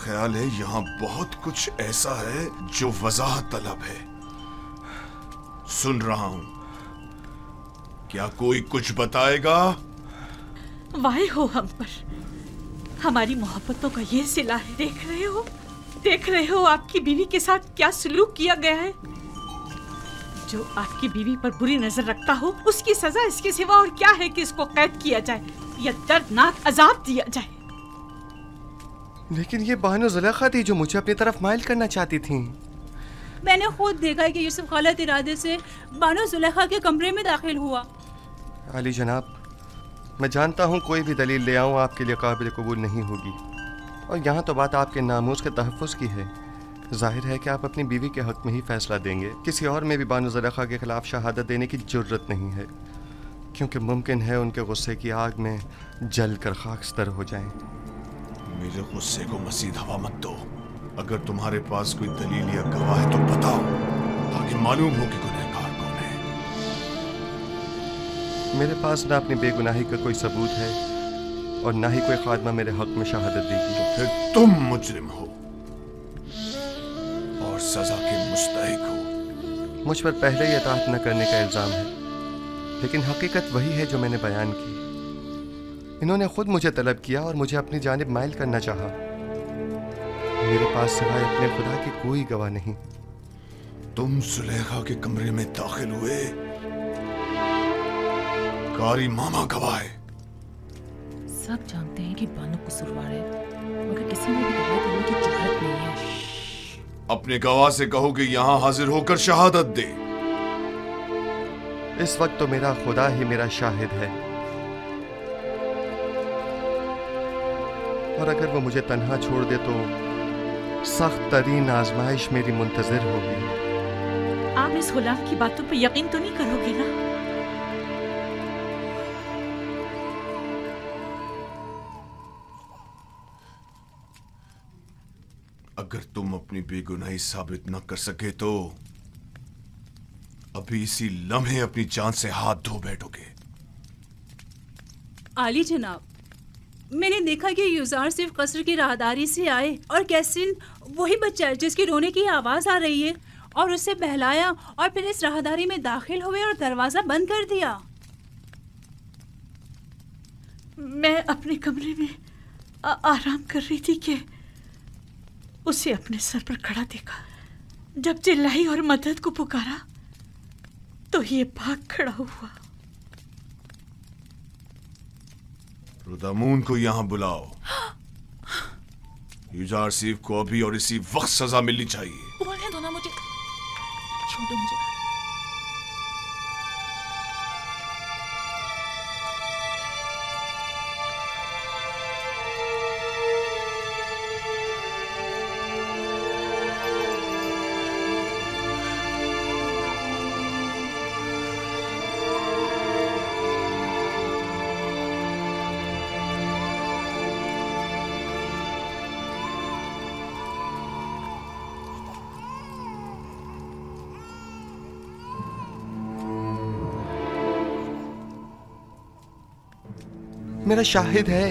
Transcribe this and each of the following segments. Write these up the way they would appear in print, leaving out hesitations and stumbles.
ख्याल है यहाँ बहुत कुछ ऐसा है जो वजाहत तलब है। सुन रहा हूं, क्या कोई कुछ बताएगा? वाहे हो हम पर, हमारी मोहब्बतों का ये सिला है। देख रहे हो आपकी बीवी के साथ क्या सलूक किया गया है। जो आपकी बीवी पर बुरी नजर रखता हो, उसकी सजा इसके सिवा और क्या है कि इसको कैद किया जाए या दर्दनाक अजाब दिया जाए। लेकिन ये बानो जुलेखा थी जो मुझे अपनी तरफ माइल करना चाहती थी। मैंने खुद देखा है कि यूसुफ गलत इरादे से बानो जुलेखा के कमरे में दाखिल हुआ। अली जनाब, मैं जानता हूँ कोई भी दलील ले आऊँ आपके लिए काबिल कबूल नहीं होगी, और यहाँ तो बात आपके नामूस के तहफ़्फ़ुज़ की है। जाहिर है कि आप अपनी बीवी के हक़ में ही फ़ैसला देंगे। किसी और में भी बानो जुलेखा के ख़िलाफ़ शहादत देने की ज़रूरत नहीं है, क्योंकि मुमकिन है उनके गुस्से की आग में जल कर खाकस्तर हो जाएं। मेरे गुस्से को मज़ीद हवा मत दो। अगर तुम्हारे पास कोई दलील या गवाह है तो बताओ, ताकि मालूम हो कि गुनहगार कौन है। मेरे पास ना अपनी बेगुनाही का कोई सबूत है और ना ही कोई खादमा मेरे हक़ में शहादत देगी। तो फिर तुम मुजरिम हो और सजा के मुस्तहिक हो। मुझ पर पहले ही इताअत न करने का इल्ज़ाम है, लेकिन हकीकत वही है जो मैंने बयान की। इन्होंने खुद मुझे तलब किया और मुझे अपनी जानिब माइल करना चाहा। मेरे पास सिवाय अपने खुदा के कोई गवाह नहीं। तुम जुलेखा के कमरे में दाखिल हुए, कारी मामा गवाह है। सब जानते हैं कि बानो कसूरवार है, मगर किसी ने भी गवाह देने की जुर्रत नहीं है। अपने गवाह से कहो कि यहाँ हाजिर होकर शहादत दे। इस वक्त तो मेरा खुदा ही मेरा शाहिद है, और अगर वो मुझे तन्हा छोड़ दे तो सख्त तरीन आजमाइश मेरी मुंतजिर होगी। आप इस गुलाम की बातों पर यकीन तो नहीं करोगे ना? अगर तुम अपनी बेगुनाही साबित न कर सके तो अभी इसी लम्हे अपनी जान से हाथ धो बैठोगे। आली जनाब, मैंने देखा कि यूजार सिर्फ कसर की राहदारी से आए और कैसिन वही बच्चा है जिसकी रोने की आवाज आ रही है, और उसे बहलाया और फिर इस राहदारी में दाखिल हुए और दरवाजा बंद कर दिया। मैं अपने कमरे में आराम कर रही थी कि उसे अपने सर पर खड़ा देखा। जब चिल्लाई और मदद को पुकारा तो ये भाग खड़ा हुआ। रुदामून को यहाँ बुलाओ। यूजार सिर्फ को अभी और इसी वक्त सजा मिलनी चाहिए। बोलने दो ना मुझे, छोड़ो मुझे। मेरा शाहिद है।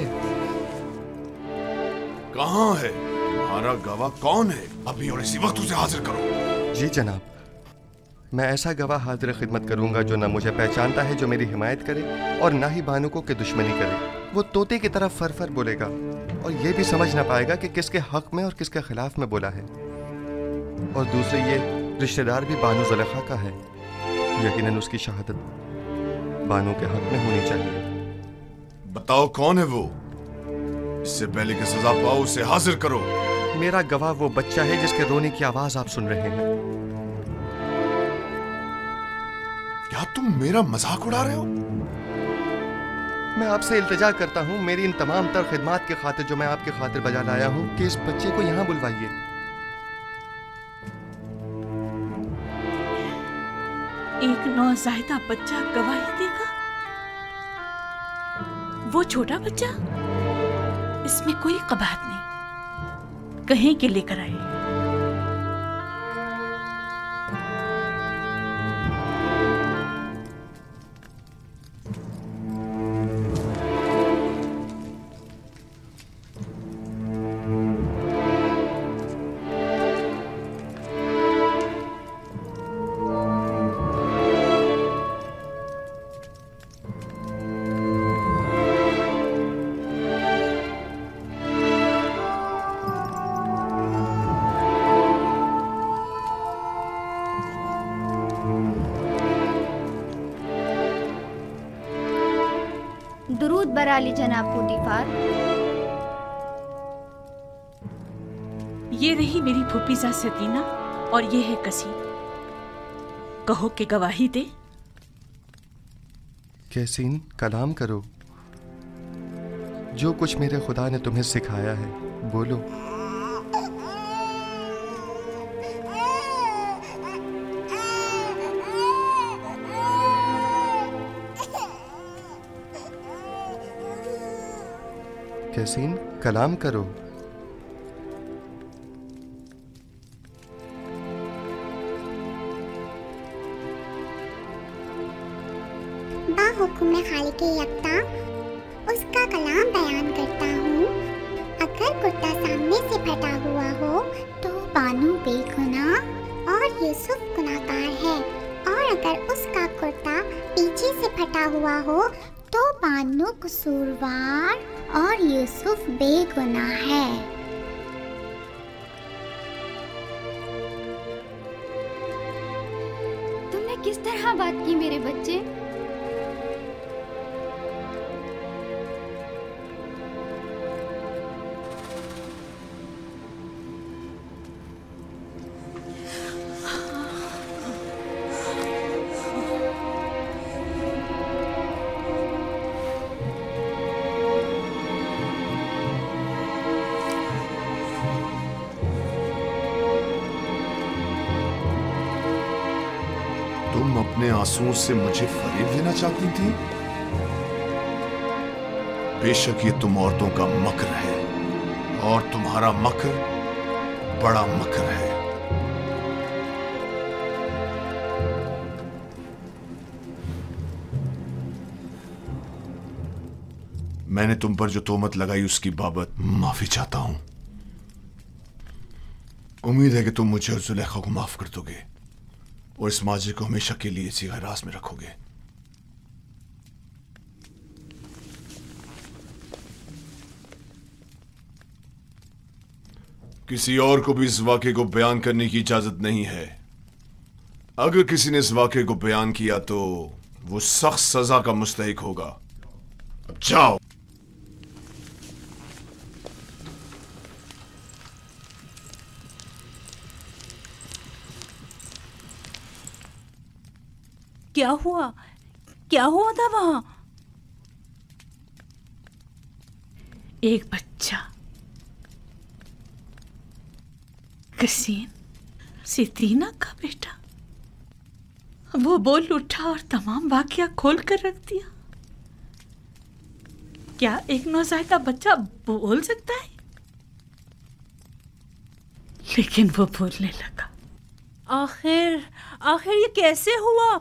कहाँ है तुम्हारा गवाह? कौन है? अभी और इसी वक्त उसे हाजिर करो। जी जनाब, मैं ऐसा गवाह हाजिर खिदमत करूंगा जो ना मुझे पहचानता है, जो मेरी हिमायत करे, और ना ही बानुको के दुश्मनी करे। वो तोते की तरफ फर फर बोलेगा और ये भी समझ ना पाएगा कि किसके हक में और किसके खिलाफ में बोला है। और दूसरे ये रिश्तेदार भी बानो जुलेखा का है। यकीनन उसकी शहादत बानो के हक में होनी चाहिए। बताओ कौन है वो? इससे पहले कि सजा पाओ उसे हाजिर करो। मेरा गवाह वो बच्चा है जिसके रोने की आवाज आप सुन रहे हैं। क्या तुम मेरा मजाक उड़ा रहे हो? मैं आपसे इल्तिजा करता हूँ, मेरी इन तमाम तर खिदमात की खातिर जो मैं आपके खातिर बजा लाया हूँ, कि इस बच्चे को यहाँ बुलवाइए। एक नौज़ायदा बच्चा गवाही देगा? वो छोटा बच्चा? इसमें कोई कबाहत नहीं, कहीं के लेकर आए। डाली जनाब पोतीफार। ये रही मेरी फूफीजा सतीना और ये है कसीम। कहो कि गवाही दे। कैसीन, कलाम करो। जो कुछ मेरे खुदा ने तुम्हें सिखाया है बोलो। कैसीन, कलाम करो। बाहुकुम खालिक यकता उसका कलाम बयान करता हूँ। अगर कुर्ता सामने से फटा हुआ हो तो बानू बेगुनाह और यूसुफ गुनाहगार है, और अगर उसका कुर्ता पीछे से फटा हुआ हो तो बानू कसूरवार और यूसुफ बेगुनाह है। तुमने किस तरह बात की मेरे बच्चे? तुम अपने आंसुओं से मुझे फरेब देना चाहती थी। बेशक ये तुम औरतों का मकर है, और तुम्हारा मकर बड़ा मकर है। मैंने तुम पर जो तोहमत लगाई उसकी बाबत माफी चाहता हूं। उम्मीद है कि तुम मुझे और जुलेखा को माफ कर दोगे और इस माजी को हमेशा के लिए इसी हिरासत में रखोगे। किसी और को भी इस वाक़े को बयान करने की इजाजत नहीं है। अगर किसी ने इस वाक़े को बयान किया तो वो सख्त सजा का मुस्तहिक होगा। अब जाओ। क्या हुआ? क्या हुआ था वहां? एक बच्चा कसीम, सितीना का बेटा, वो बोल उठा और तमाम वाकया खोल कर रख दिया। क्या एक नौज़ायदा बच्चा बोल सकता है? लेकिन वो बोलने लगा। आखिर ये कैसे हुआ?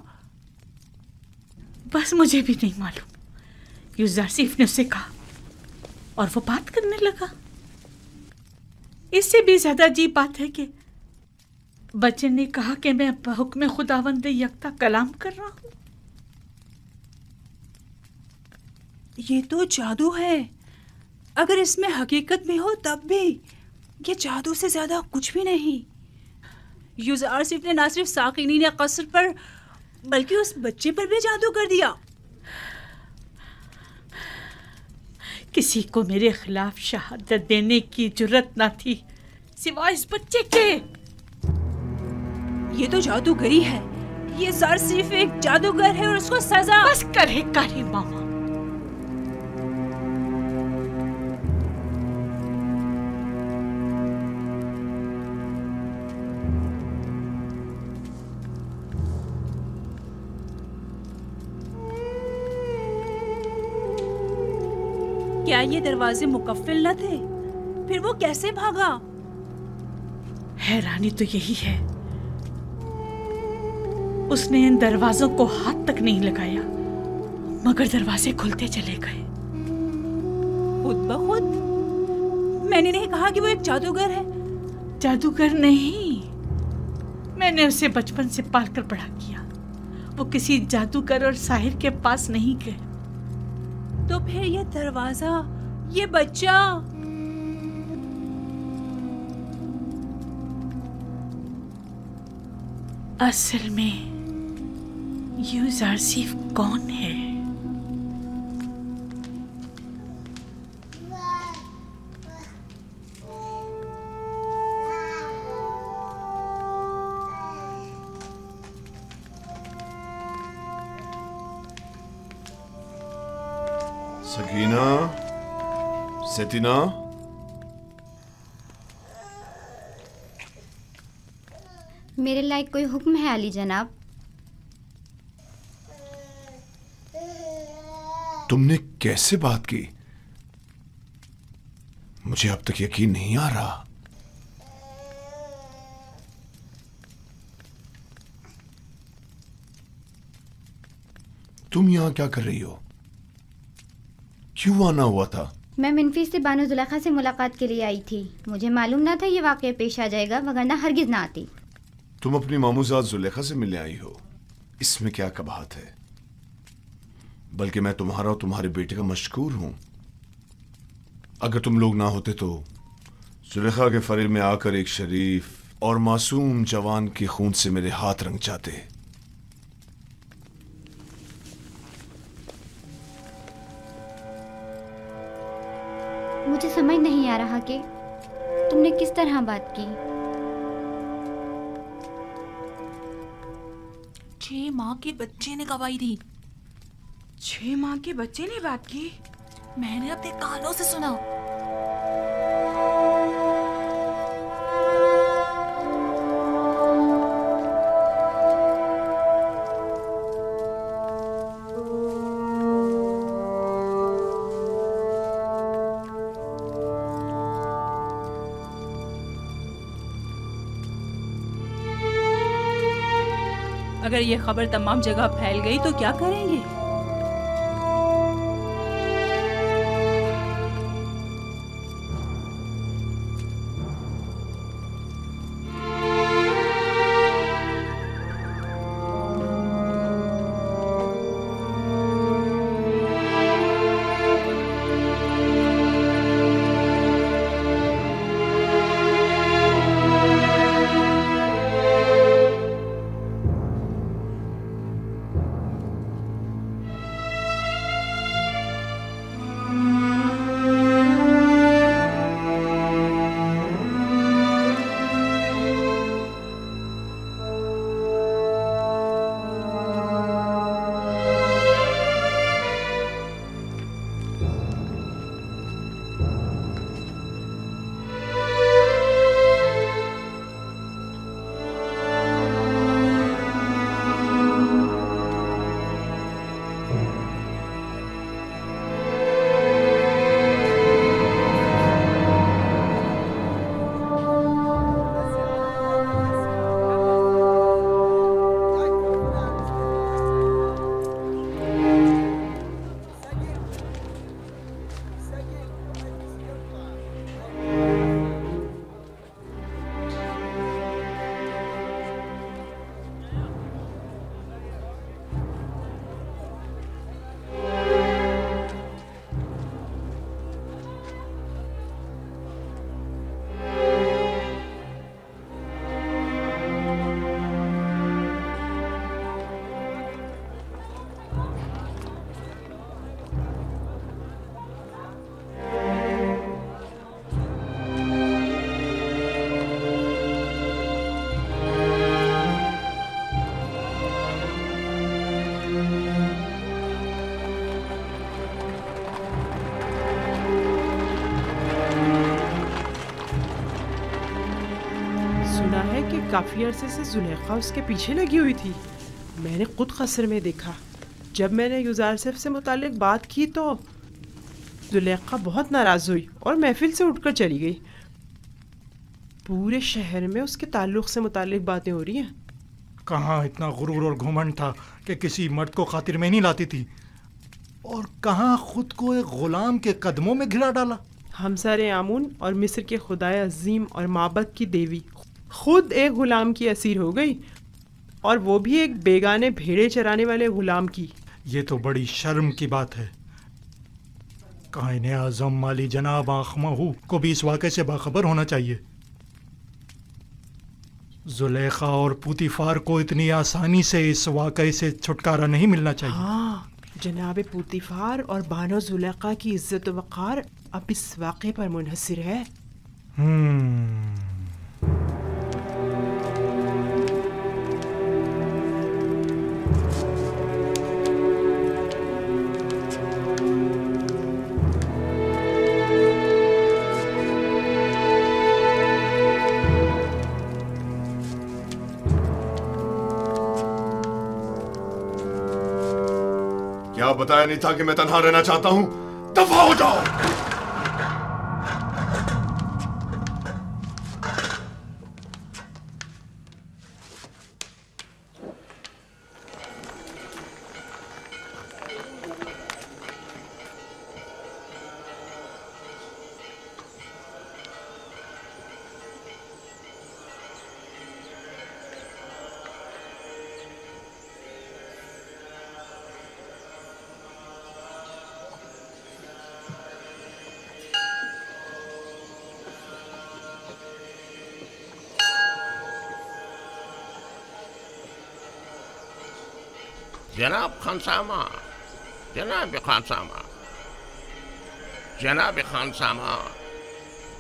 बस मुझे भी नहीं मालूम। यूसुफ ने उसे कहा और वो बात करने लगा। इससे भी ज्यादा अजीब बात है कि बच्चे ने कहा कि मैं हुक्म खुदावंद यकता कलाम कर रहा हूं। ये तो जादू है। अगर इसमें हकीकत भी हो तब भी ये जादू से ज्यादा कुछ भी नहीं। यूसुफ ने ना सिर्फ साकिनीन कसर पर बल्कि उस बच्चे पर भी जादू कर दिया। किसी को मेरे खिलाफ शहादत देने की जुर्रत ना थी सिवाय इस बच्चे के। ये तो जादूगरी है। ये सिर्फ एक जादूगर है और उसको सजा। बस करे कारी मामा। क्या ये दरवाजे मुकफ्फिल न थे? फिर वो कैसे भागा? हैरानी तो यही है, उसने इन दरवाजों को हाथ तक नहीं लगाया मगर दरवाजे खुलते चले गए खुद ब खुद। मैंने नहीं कहा कि वो एक जादूगर है। जादूगर नहीं, मैंने उसे बचपन से पालकर बड़ा किया। वो किसी जादूगर और साहिर के पास नहीं गए। तो फिर ये दरवाजा, ये बच्चा, असल में यूसुफ कौन है? सकीना, सेतिना, मेरे लायक कोई हुक्म है अली जनाब? तुमने कैसे बात की? मुझे अब तक यकीन नहीं आ रहा। तुम यहां क्या कर रही हो? क्यों आना हुआ था? मैं मिनफी से बानो जुलेखा से मुलाकात के लिए आई थी। मुझे मालूम ना था ये वाक़या पेश आ जाएगा, वगरना हरगिज ना आती। तुम अपनी मामूजात जुलेखा से मिलने आई हो, इसमें क्या कबाहत है? बल्कि मैं तुम्हारा और तुम्हारे बेटे का मशकूर हूं। अगर तुम लोग ना होते तो जुलेखा के फरेब में आकर एक शरीफ और मासूम जवान के खून से मेरे हाथ रंग जाते। मुझे समझ नहीं आ रहा कि तुमने किस तरह बात की। 6 माह के बच्चे ने गवाही दी। 6 माह के बच्चे ने बात की? मैंने अपने कानों से सुना। अगर ये खबर तमाम जगह फैल गई तो क्या करेंगे? काफी अरसे से जुलेखा उसके पीछे लगी हुई थी। मैंने खुद कस्र में देखा। जब मैंने यूजारसिफ से मुतालिक बात की तो जुलेखा बहुत नाराज़ हुई और महफिल से उठकर चली गई। पूरे शहर में उसके ताल्लुक़ से मुतालिक बातें हो रही हैं। कहाँ इतना गुरूर और घुमंड था कि किसी मर्द को खातिर में नहीं लाती थी, और कहाँ खुद को एक गुलाम के कदमों में घिरा डाला। हमसर आमून और मिस्र के खुदाए अजीम और माबद की देवी खुद एक गुलाम की असीर हो गई, और वो भी एक बेगाने भेड़े चराने वाले गुलाम की। ये तो बड़ी शर्म की बात है। कायने आज़म माली जनाब आखमहू को भी इस वाक़े से बाखबर होना चाहिए। जुलेखा और पुतीफार को इतनी आसानी से इस वाक़े से छुटकारा नहीं मिलना चाहिए। हाँ, जनाब पुतीफार और बानो जुलेखा की इज्जत वक़ार अब इस वाक़े पर मुनहसर है। क्या बताया नहीं था कि मैं तन्हा रहना चाहता हूं? दफा हो जाओ। जनाब खानसामा, जनाब खानसामा, जनाब खानसामा,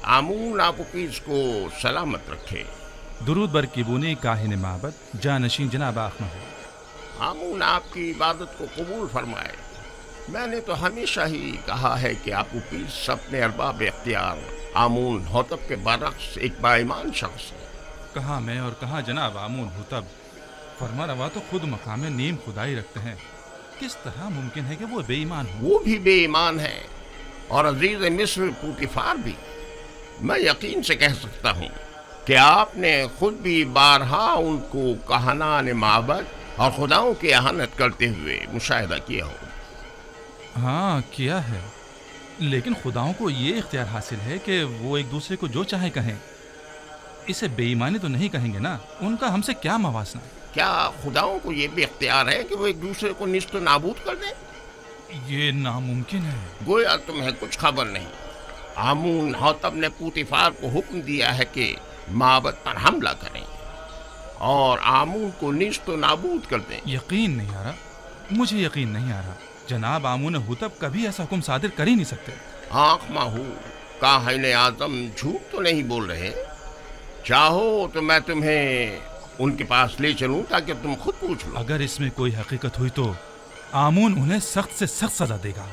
आमून आपुकीज को सलामत रखे। दुरूद बर किबूनी काहिन माबद जानशीन जनाब आखमा हो। आमून आपकी इबादत को कबूल फरमाए। मैंने तो हमेशा ही कहा है कि आपुकीज अपने अरबाब इख्तियार आमून होतब के बरक्स एक बाईमान शख्स है। कहाँ मैं और कहाँ जनाब आमून होतब, फरमा रवा तो खुद मकाम नीम खुदाई रखते हैं। किस तरह मुमकिन है कि वो बेईमान हो? वो भी बेईमान है और अजीज मिस्र पुतिफार भी। मैं यकीन से कह सकता हूँ कि आपने खुद भी बारहा उनको कहनान माबद और खुदाओं की अहानत करते हुए मुशाहिदा किया हो। हाँ किया है, लेकिन खुदाओं को ये इख्तियार हासिल है कि वो एक दूसरे को जो चाहे कहें। इसे बेईमानी तो नहीं कहेंगे ना, उनका हमसे क्या मवासना? क्या खुदाओं को ये भी इख्तियार है कि वो एक दूसरे को निस्त नाबूद कर दें? ये नामुमकिन है। गोया तुम्हें कुछ खबर नहीं। आमून होतब ने पुतिफार को हुक्म दिया है कि माबद पर हमला करें और आमून को निस्त नाबूद कर दें। यकीन नहीं आ रहा, मुझे यकीन नहीं आ रहा। जनाब आमून हुतब कभी ऐसा हुक्म सादिर कर ही नहीं सकते। आँख माहू काहिन आज़म झूठ तो नहीं बोल रहे। चाहो तो मैं तुम्हें उनके पास ले चलूं ताकि तुम खुद पूछ लो। अगर इसमें कोई हकीकत हुई तो आमून उन्हें सख्त से सख्त सजा देगा।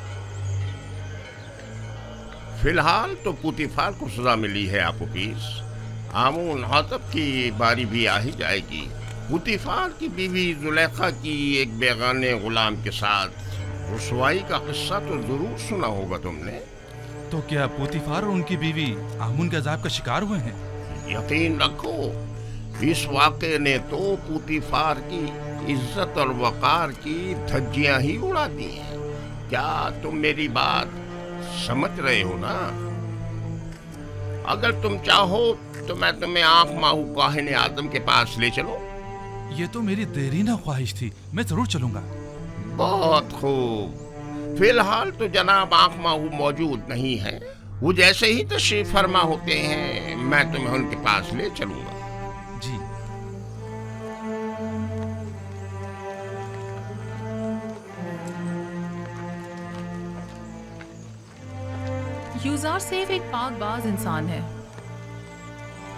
फिलहाल तो पुतिफार को सजा मिली है आपुकीस। आमून होतब की बारी भी आ ही जाएगी। पुतिफार की बीवी जुलेखा की एक बेगाने गुलाम के साथ रुसवाई का किस्सा तो जरूर सुना होगा तुमने। तो क्या पुतिफार और उनकी बीवी आमून के अजाब का शिकार हुए हैं? यकीन रखो, इस वाक़े ने तो पुतिफार की इज्जत और वक़ार की धज्जियां ही उड़ा दी हैं। क्या तुम मेरी बात समझ रहे हो ना? अगर तुम चाहो तो मैं तुम्हें आँख माहू काहिन आज़म के पास ले चलो। ये तो मेरी देरीना ख्वाहिश थी, मैं जरूर चलूंगा। बहुत खूब। फिलहाल तो जनाब आँख माहू मौजूद नहीं है। वो जैसे ही तशरीफ फरमा होते हैं मैं तुम्हें उनके पास ले चलूंगा। जी। यूज़ार सैफ एक पाकबाज इंसान है।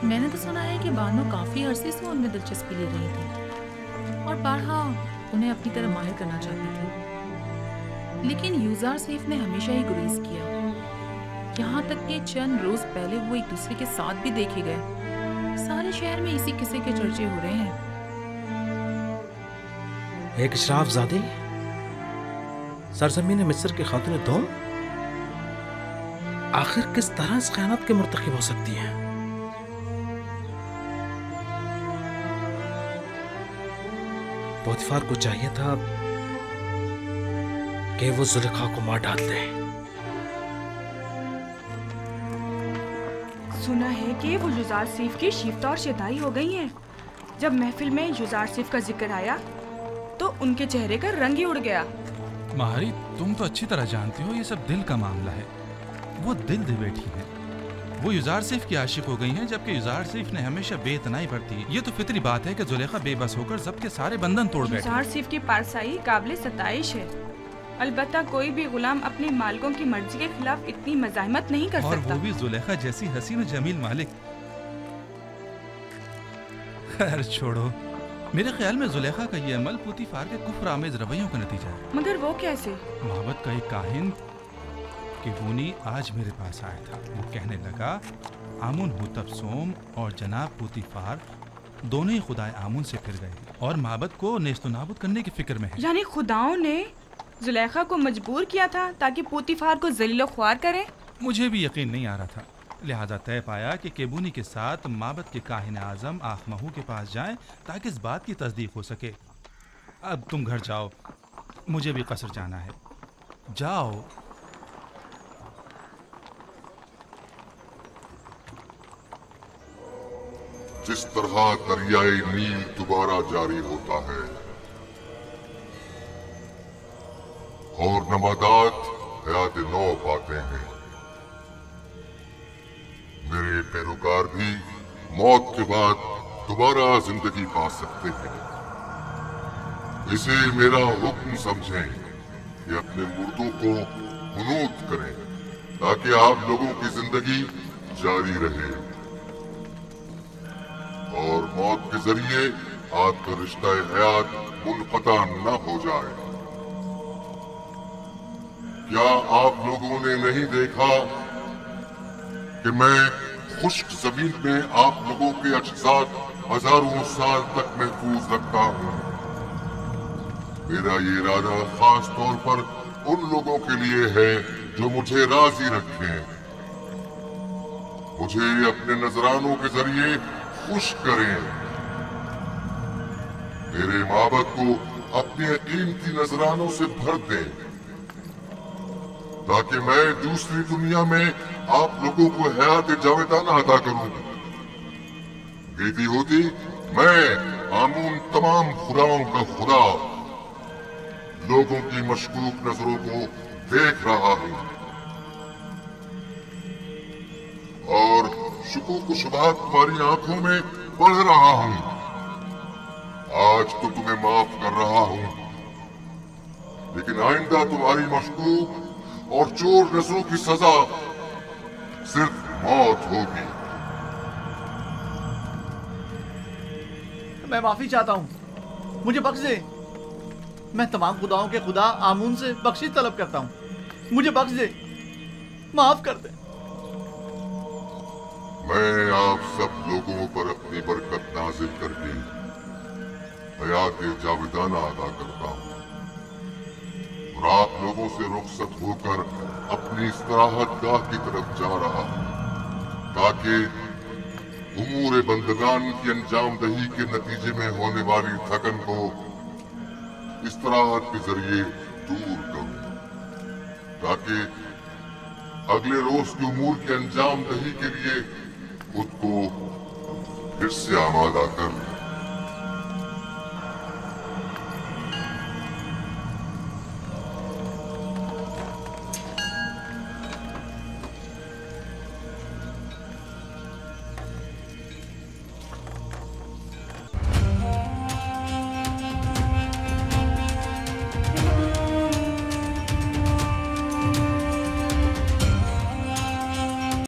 मैंने तो सुना है कि बानो काफी अरसे से उनमें दिलचस्पी ले रही थी और बारहा उन्हें अपनी तरफ माहिर करना चाहती थी, लेकिन यूज़ार सैफ ने हमेशा ही गुरेज किया। यहाँ तक कि चंद रोज पहले वो एक दूसरे के साथ भी देखे गए। सारे शहर में इसी किस्से के चर्चे हो रहे हैं। एक इशराफजादी सरजमीन मिस्र के खातून दोम आखिर किस तरह इस ख़यानत के मुर्तकिब हो सकती हैं? पोतिफार को चाहिए था कि वो जुलेखा को मार डाल दे। सुना है कि वो युज़ार सैफ की शिफ्ता और शदाई हो गई हैं। जब महफिल में युज़ार सैफ का जिक्र आया तो उनके चेहरे का रंग ही उड़ गया। मारी, तुम तो अच्छी तरह जानती हो ये सब दिल का मामला है। वो दिल दे बैठी है। वो युज़ार सैफ की आशिक हो गई हैं, जबकि युज़ार सैफ ने हमेशा बेतनाई बरती है। ये तो फितरी बात है कि जुलेखा बेबस होकर जब्त के सारे बंधन तोड़ बैठी। युज़ार सैफ की पारसाई काबिल सताइश है। अलबत्ता कोई भी गुलाम अपने मालिकों की मर्जी के खिलाफ इतनी मज़ाहमत नहीं कर सकता। और वो भी जुलेखा जैसी हसीन और जमील मालिक। खैर छोड़ो, मेरे ख्याल में जुलेखा का ये अमल पुतिफार के कुफ्र आमेज रवैयों का नतीजा है। मगर वो कैसे? मोहब्बत का एक काहिन किबूनी आज मेरे पास आया था। वो कहने लगा आमून हुतब सोम और जनाब पुतिफार दोनों ही खुदाए आमून से फिर गए और माबद को नेस्तो नाबूद करने की फिक्र में है। यानी खुदाओं ने जुलेखा को मजबूर किया था ताकि पोतीफार को जलीलो ख्वार करे? मुझे भी यकीन नहीं आ रहा था, लिहाजा तय पाया कि केबूनी के साथ माबद के काहिन आजम आखमहू के पास जाएं ताकि इस बात की तस्दीक हो सके। अब तुम घर जाओ, मुझे भी कसर जाना है। जाओ। जिस तरह दरियाए नील दोबारा जारी होता है और नबातात हयात नौ पाते हैं, मेरे पैरोकार भी मौत के बाद दोबारा जिंदगी पा सकते हैं। इसे मेरा हुक्म समझें कि अपने मुर्दों को हुनूद करें ताकि आप लोगों की जिंदगी जारी रहे और मौत के जरिए आपका रिश्ता हयात मुनक़ता न हो जाए। क्या आप लोगों ने नहीं देखा कि मैं खुश्क जमीन में आप लोगों के अज्साद हजारों साल तक महफूज रखता हूँ? मेरा ये इरादा खास तौर पर उन लोगों के लिए है जो मुझे राजी रखें। मुझे अपने नजरानों के जरिए खुश करें। मेरे माबद को अपने कीमती नजरानों से भर दें ताकि मैं दूसरी दुनिया में आप लोगों को हयात जावेदाना अता करूं। बेटी होती मैं आमून तमाम खुदाओं का खुदा लोगों की मशकूक नजरों को देख रहा हूं और शुकूक शुबहात तुम्हारी आंखों में पढ़ रहा हूं। आज तो तुम्हें माफ कर रहा हूं, लेकिन आइंदा तुम्हारी मशकूक और चोर नजरों की सजा सिर्फ मौत होगी। मैं माफी चाहता हूं, मुझे बख्श दे। मैं तमाम खुदाओं के खुदा आमून से बख्शिश तलब करता हूं। मुझे बख्श दे, माफ कर दे। मैं आप सब लोगों पर अपनी बरकत नाजिल करके हयात जावेदाना अदा करता हूँ और आप लोगों से रुखसत होकर अपनी इस्तराहत गाह की तरफ जा रहा हूँ ताकि उमूर बंदगान की अंजाम दही के नतीजे में होने वाली थकन को इस्तराहत के जरिए दूर करूं ताकि अगले रोज के उमूर के अंजाम दही के लिए खुद को फिर से आमादा कर